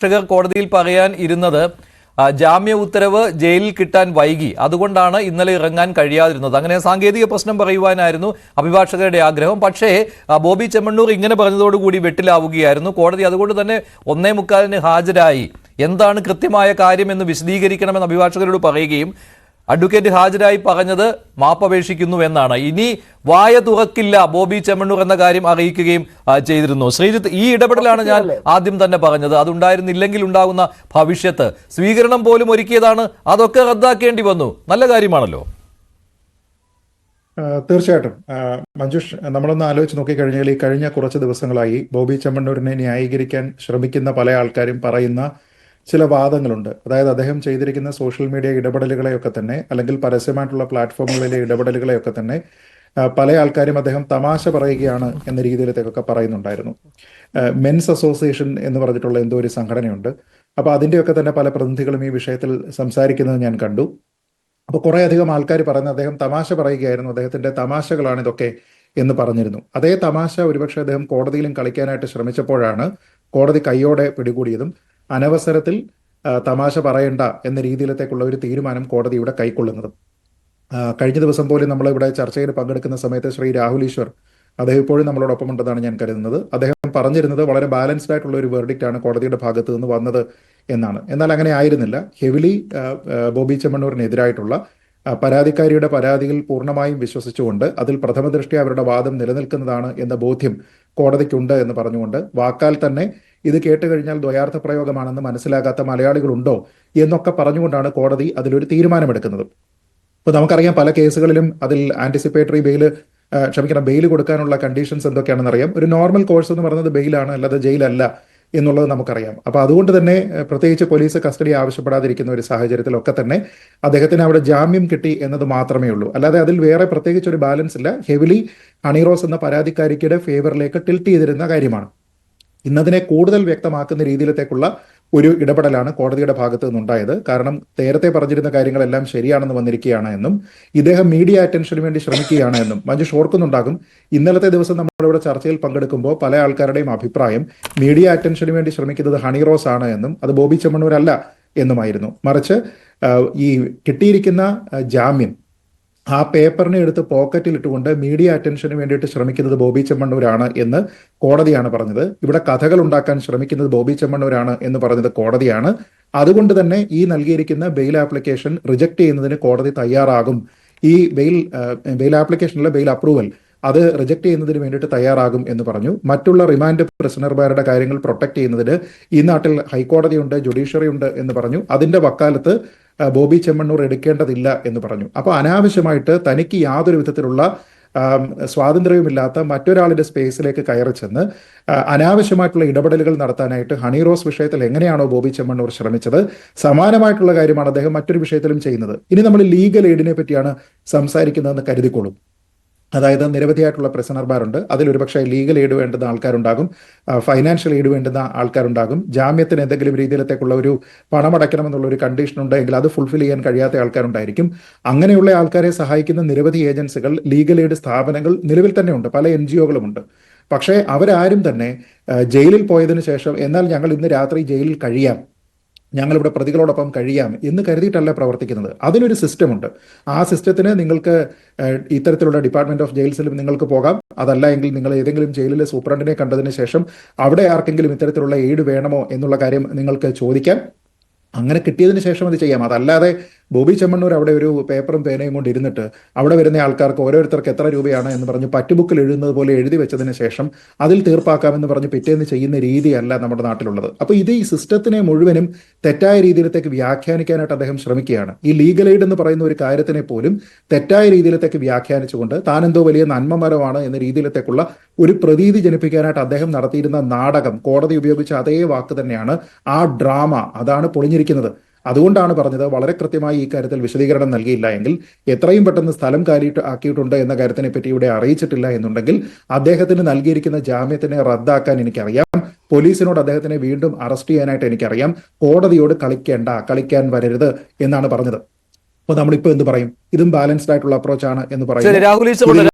അഭിഭാഷകർ കോടതിയിൽ പറയാൻ ഇരുന്നത് ജാമ്യ ഉത്തരവ് ജയിലിൽ കിട്ടാൻ വൈകി, അതുകൊണ്ടാണ് ഇന്നലെ ഇറങ്ങാൻ കഴിയാതിരുന്നത്. അങ്ങനെ സാങ്കേതിക പ്രശ്നം പറയുവാനായിരുന്നു അഭിഭാഷകരുടെ ആഗ്രഹം. പക്ഷേ ബോബി ചെമ്മണ്ണൂർ ഇങ്ങനെ പറഞ്ഞതോടുകൂടി വെട്ടിലാവുകയായിരുന്നു. കോടതി അതുകൊണ്ട് തന്നെ 1:45 ഹാജരായി. എന്താണ് കൃത്യമായ കാര്യമെന്ന് വിശദീകരിക്കണമെന്ന് അഭിഭാഷകരോട് പറയുകയും അഡ്വക്കേറ്റ് ഹാജരായി പറഞ്ഞത് മാപ്പപേക്ഷിക്കുന്നു എന്നാണ്. ഇനി വായ തുറക്കില്ല ബോബി ചെമ്മണ്ണൂർ എന്ന കാര്യം അറിയിക്കുകയും ചെയ്തിരുന്നു. ശ്രീജിത്ത്, ഈ ഇടപെടലാണ് ഞാൻ ആദ്യം തന്നെ പറഞ്ഞത്. അതുണ്ടായിരുന്നില്ലെങ്കിൽ ഉണ്ടാകുന്ന ഭവിഷ്യത്ത്, സ്വീകരണം പോലും ഒരുക്കിയതാണ്, അതൊക്കെ റദ്ദാക്കേണ്ടി വന്നു. നല്ല കാര്യമാണല്ലോ. തീർച്ചയായിട്ടും മഞ്ജുഷ്, നമ്മളൊന്ന് ആലോചിച്ച് നോക്കിക്കഴിഞ്ഞാൽ ഈ കഴിഞ്ഞ കുറച്ച് ദിവസങ്ങളായി ബോബി ചെമ്മണ്ണൂരിനെ ന്യായീകരിക്കാൻ ശ്രമിക്കുന്ന പല ആൾക്കാരും പറയുന്ന ചില വാദങ്ങളുണ്ട്. അതായത് അദ്ദേഹം ചെയ്തിരിക്കുന്ന സോഷ്യൽ മീഡിയ ഇടപെടലുകളെയൊക്കെ തന്നെ, അല്ലെങ്കിൽ പരസ്യമായിട്ടുള്ള പ്ലാറ്റ്ഫോമുകളിലെ ഇടപെടലുകളെയൊക്കെ തന്നെ പല ആൾക്കാരും അദ്ദേഹം തമാശ പറയുകയാണ് എന്ന രീതിയിലത്തേക്കൊക്കെ പറയുന്നുണ്ടായിരുന്നു. മെൻസ് അസോസിയേഷൻ എന്ന് പറഞ്ഞിട്ടുള്ള എന്തോ ഒരു സംഘടനയുണ്ട്. അപ്പോൾ അതിൻ്റെയൊക്കെ തന്നെ പല പ്രതിനിധികളും ഈ വിഷയത്തിൽ സംസാരിക്കുന്നത് ഞാൻ കണ്ടു. അപ്പോൾ കുറേ അധികം ആൾക്കാർ പറയുന്നത് അദ്ദേഹം തമാശ പറയുകയായിരുന്നു, അദ്ദേഹത്തിൻ്റെ തമാശകളാണ് ഇതൊക്കെ എന്ന് പറഞ്ഞിരുന്നു. അതേ തമാശ ഒരുപക്ഷെ അദ്ദേഹം കോടതിയിലും കളിക്കാനായിട്ട് ശ്രമിച്ചപ്പോഴാണ് കോടതി കൈയോടെ പിടികൂടിയതും അനവസരത്തിൽ തമാശ പറയണ്ട എന്ന രീതിയിലത്തേക്കുള്ള ഒരു തീരുമാനം കോടതി ഇവിടെ കൈക്കൊള്ളുന്നതും. കഴിഞ്ഞ ദിവസം പോലും നമ്മളിവിടെ ചർച്ചയിൽ പങ്കെടുക്കുന്ന സമയത്ത് ശ്രീ രാഹുൽ ഈശ്വർ, അദ്ദേഹം ഇപ്പോഴും നമ്മളോടൊപ്പം ഉണ്ടെന്നാണ് ഞാൻ കരുതുന്നത്. അദ്ദേഹം പറഞ്ഞിരുന്നത് വളരെ ബാലൻസ്ഡ് ആയിട്ടുള്ള ഒരു വെർഡിക്റ്റ് ആണ് കോടതിയുടെ ഭാഗത്ത് നിന്ന് വന്നത് എന്നാണ്. എന്നാൽ അങ്ങനെ ആയിരുന്നില്ല. ഹെവിലി ബോബി ചെമ്മണ്ണൂരിനെതിരായിട്ടുള്ള പരാതിക്കാരിയുടെ പരാതിയിൽ പൂർണ്ണമായും വിശ്വസിച്ചുകൊണ്ട് അതിൽ പ്രഥമ ദൃഷ്ട്യാ അവരുടെ വാദം നിലനിൽക്കുന്നതാണ് എന്ന ബോധ്യം കോടതിക്കുണ്ട് എന്ന് പറഞ്ഞുകൊണ്ട്, വാക്കാൽ തന്നെ ഇത് കേട്ട് കഴിഞ്ഞാൽ ദ്വയാർത്ഥ പ്രയോഗമാണെന്ന് മനസ്സിലാകാത്ത മലയാളികളുണ്ടോ എന്നൊക്കെ പറഞ്ഞുകൊണ്ടാണ് കോടതി അതിലൊരു തീരുമാനമെടുക്കുന്നത്. ഇപ്പോൾ നമുക്കറിയാം പല കേസുകളിലും അതിൽ ആന്റിസിപ്പേറ്ററി ബെയിൽ കൊടുക്കാനുള്ള കണ്ടീഷൻസ് എന്തൊക്കെയാണെന്ന് അറിയാം. ഒരു നോർമൽ കോഴ്സ് എന്ന് പറയുന്നത് ബെയിലാണ്, അല്ലാതെ ജയിലല്ല എന്നുള്ളത് നമുക്കറിയാം. അപ്പോൾ അതുകൊണ്ട് തന്നെ പ്രത്യേകിച്ച് പോലീസ് കസ്റ്റഡി ആവശ്യപ്പെടാതിരിക്കുന്ന ഒരു സാഹചര്യത്തിലൊക്കെ തന്നെ അദ്ദേഹത്തിന് അവിടെ ജാമ്യം കിട്ടി എന്നത് മാത്രമേ ഉള്ളൂ. അല്ലാതെ അതിൽ വേറെ പ്രത്യേകിച്ച് ഒരു ബാലൻസ് ഇല്ല. ഹെവിലി ഹണി റോസ് എന്ന പരാതിക്കാരിയുടെ ഫേവറിലേക്ക് ടിൽറ്റ് ചെയ്തിരുന്ന കാര്യമാണ്. ഇന്നതിനെ കൂടുതൽ വ്യക്തമാക്കുന്ന രീതിയിലത്തേക്കുള്ള ഒരു ഇടപെടലാണ് കോടതിയുടെ ഭാഗത്തു നിന്നുണ്ടായത്. കാരണം നേരത്തെ പറഞ്ഞിരുന്ന കാര്യങ്ങളെല്ലാം ശരിയാണെന്ന് വന്നിരിക്കുകയാണ് എന്നും ഇദ്ദേഹം മീഡിയ അറ്റൻഷന് വേണ്ടി ശ്രമിക്കുകയാണ് എന്നും മഞ്ജുഷ് ഓർക്കുന്നുണ്ടാകും. ഇന്നലത്തെ ദിവസം നമ്മളിവിടെ ചർച്ചയിൽ പങ്കെടുക്കുമ്പോൾ പല ആൾക്കാരുടെയും അഭിപ്രായം മീഡിയ അറ്റൻഷന് വേണ്ടി ശ്രമിക്കുന്നത് ഹണി റോസ് ആണ് എന്നും അത് ബോബി ചെമ്മണ്ണൂർ അല്ല എന്നുമായിരുന്നു. മറിച്ച് ഈ കിട്ടിയിരിക്കുന്ന ജാമ്യം ആ പേപ്പറിനെ എടുത്ത് പോക്കറ്റിൽ ഇട്ടുകൊണ്ട് മീഡിയ അറ്റൻഷന് വേണ്ടിയിട്ട് ശ്രമിക്കുന്നത് ബോബി ചെമ്മണ്ണൂരാണ് എന്ന് കോടതിയാണ് പറഞ്ഞത്. ഇവിടെ കഥകൾ ഉണ്ടാക്കാൻ ശ്രമിക്കുന്നത് ബോബി ചെമ്മണ്ണൂരാണ് എന്ന് പറഞ്ഞത് കോടതിയാണ്. അതുകൊണ്ട് തന്നെ ഈ നൽകിയിരിക്കുന്ന ബെയിൽ ആപ്ലിക്കേഷൻ റിജക്ട് ചെയ്യുന്നതിന് കോടതി തയ്യാറാകും. ഈ ബെയിൽ ആപ്ലിക്കേഷനിലെ ബെയിൽ അപ്രൂവൽ അത് റിജക്ട് ചെയ്യുന്നതിന് വേണ്ടിയിട്ട് തയ്യാറാകും എന്ന് പറഞ്ഞു. മറ്റുള്ള റിമാൻഡ് പ്രിസണർമാരുടെ കാര്യങ്ങൾ പ്രൊട്ടക്ട് ചെയ്യുന്നതിന് ഈ നാട്ടിൽ ഹൈക്കോടതി ഉണ്ട്, ജുഡീഷ്യറി ഉണ്ട് എന്ന് പറഞ്ഞു. അതിന്റെ വക്കാലത്ത് ബോബി ചെമ്മണ്ണൂർ എടുക്കേണ്ടതില്ല എന്ന് പറഞ്ഞു. അപ്പോൾ അനാവശ്യമായിട്ട് തനിക്ക് യാതൊരു വിധത്തിലുള്ള സ്വാതന്ത്ര്യവുമില്ലാത്ത മറ്റൊരാളുടെ സ്പേസിലേക്ക് കയറി ചെന്ന് അനാവശ്യമായിട്ടുള്ള ഇടപെടലുകൾ നടത്താനായിട്ട് ഹണി റോസ് വിഷയത്തിൽ എങ്ങനെയാണോ ബോബി ചെമ്മണ്ണൂർ ശ്രമിച്ചത്, സമാനമായിട്ടുള്ള കാര്യമാണ് അദ്ദേഹം മറ്റൊരു വിഷയത്തിലും ചെയ്യുന്നത്. ഇനി നമ്മൾ ലീഗൽ എയ്ഡിനെ പറ്റിയാണ് സംസാരിക്കുന്നതെന്ന് കരുതിക്കോളും. അതായത് നിരവധിയായിട്ടുള്ള പ്രസനർമാരുണ്ട്. അതിലൊരുപക്ഷെ ലീഗൽ എയ്ഡ് വേണ്ടുന്ന ആൾക്കാരുണ്ടാകും, ഫൈനാൻഷ്യൽ എയ്ഡ് വേണ്ടുന്ന ആൾക്കാരുണ്ടാകും. ജാമ്യത്തിന് എന്തെങ്കിലും രീതിയിലത്തേക്കുള്ള ഒരു പണമടയ്ക്കണമെന്നുള്ള ഒരു കണ്ടീഷൻ ഉണ്ടെങ്കിൽ അത് ഫുൾഫിൽ ചെയ്യാൻ കഴിയാത്ത ആൾക്കാരുണ്ടായിരിക്കും. അങ്ങനെയുള്ള ആൾക്കാരെ സഹായിക്കുന്ന നിരവധി ഏജൻസികൾ, ലീഗൽ എയ്ഡ് സ്ഥാപനങ്ങൾ നിലവിൽ തന്നെ ഉണ്ട്, പല NGOകളും ഉണ്ട്. പക്ഷേ അവരാരും തന്നെ ജയിലിൽ പോയതിനു ശേഷം എന്നാൽ ഞങ്ങൾ ഇന്ന് രാത്രി ജയിലിൽ കഴിയാം, ഞങ്ങളിവിടെ പ്രതികളോടൊപ്പം കഴിയാം എന്ന് കരുതിയിട്ടല്ല പ്രവർത്തിക്കുന്നത്. അതിനൊരു സിസ്റ്റമുണ്ട്. ആ സിസ്റ്റത്തിന് നിങ്ങൾക്ക് ഇത്തരത്തിലുള്ള ഡിപ്പാർട്ട്മെന്റ് ഓഫ് ജയിൽസിലും നിങ്ങൾക്ക് പോകാം. അതല്ല എങ്കിൽ നിങ്ങൾ ഏതെങ്കിലും ജയിലിലെ സൂപ്രണ്ടിനെ കണ്ടതിന് ശേഷം അവിടെ ആർക്കെങ്കിലും ഇത്തരത്തിലുള്ള എയ്ഡ് വേണമോ എന്നുള്ള കാര്യം നിങ്ങൾക്ക് ചോദിക്കാം. അങ്ങനെ കിട്ടിയതിന് ശേഷം അത് ചെയ്യാം. അതല്ലാതെ ബോബി ചെമ്മണ്ണൂർ അവിടെ ഒരു പേപ്പറും പേനയും കൊണ്ട് ഇരുന്നിട്ട് അവിടെ വരുന്ന ആൾക്കാർക്ക് ഓരോരുത്തർക്ക് എത്ര രൂപയാണ് എന്ന് പറഞ്ഞ് പറ്റുബുക്കിൽ എഴുതുന്നത് പോലെ എഴുതി വെച്ചതിന് ശേഷം അതിൽ തീർപ്പാക്കാമെന്ന് പറഞ്ഞ് പിറ്റേന്ന് ചെയ്യുന്ന രീതിയല്ല നമ്മുടെ നാട്ടിലുള്ളത്. അപ്പോൾ ഇത് ഈ സിസ്റ്റത്തിനെ മുഴുവനും തെറ്റായ രീതിയിലത്തേക്ക് വ്യാഖ്യാനിക്കാനായിട്ട് അദ്ദേഹം ശ്രമിക്കുകയാണ്. ഈ ലീഗൽ എയ്ഡ് എന്ന് പറയുന്ന ഒരു കാര്യത്തിനെ പോലും തെറ്റായ രീതിയിലത്തേക്ക് വ്യാഖ്യാനിച്ചുകൊണ്ട് താൻ എന്തോ വലിയ നന്മമരമാണ് എന്ന രീതിയിലത്തേക്കുള്ള ഒരു പ്രതീതി ജനിപ്പിക്കാനായിട്ട് അദ്ദേഹം നടത്തിയിരുന്ന നാടകം, കോടതി ഉപയോഗിച്ച അതേ വാക്ക് തന്നെയാണ്, ആ ഡ്രാമ, അതാണ് പൊളിഞ്ഞിരിക്കുന്നത്. അതുകൊണ്ടാണ് പറഞ്ഞത് വളരെ കൃത്യമായി ഈ കാര്യത്തിൽ വിശദീകരണം നൽകിയില്ല എങ്കിൽ, എത്രയും പെട്ടെന്ന് സ്ഥലം ആക്കിയിട്ടുണ്ട് എന്ന കാര്യത്തിനെ പറ്റി ഇവിടെ അറിയിച്ചിട്ടില്ല എന്നുണ്ടെങ്കിൽ അദ്ദേഹത്തിന് നൽകിയിരിക്കുന്ന ജാമ്യത്തിനെ റദ്ദാക്കാൻ എനിക്കറിയാം, പോലീസിനോട് അദ്ദേഹത്തിനെ വീണ്ടും അറസ്റ്റ് ചെയ്യാനായിട്ട് എനിക്കറിയാം, കോടതിയോട് കളിക്കാൻ വരരുത് എന്നാണ് പറഞ്ഞത്. അപ്പോൾ നമ്മളിപ്പോൾ എന്ത് പറയും? ഇതും ബാലൻസ്ഡ് ആയിട്ടുള്ള അപ്രോച്ചാണ് എന്ന് പറയും.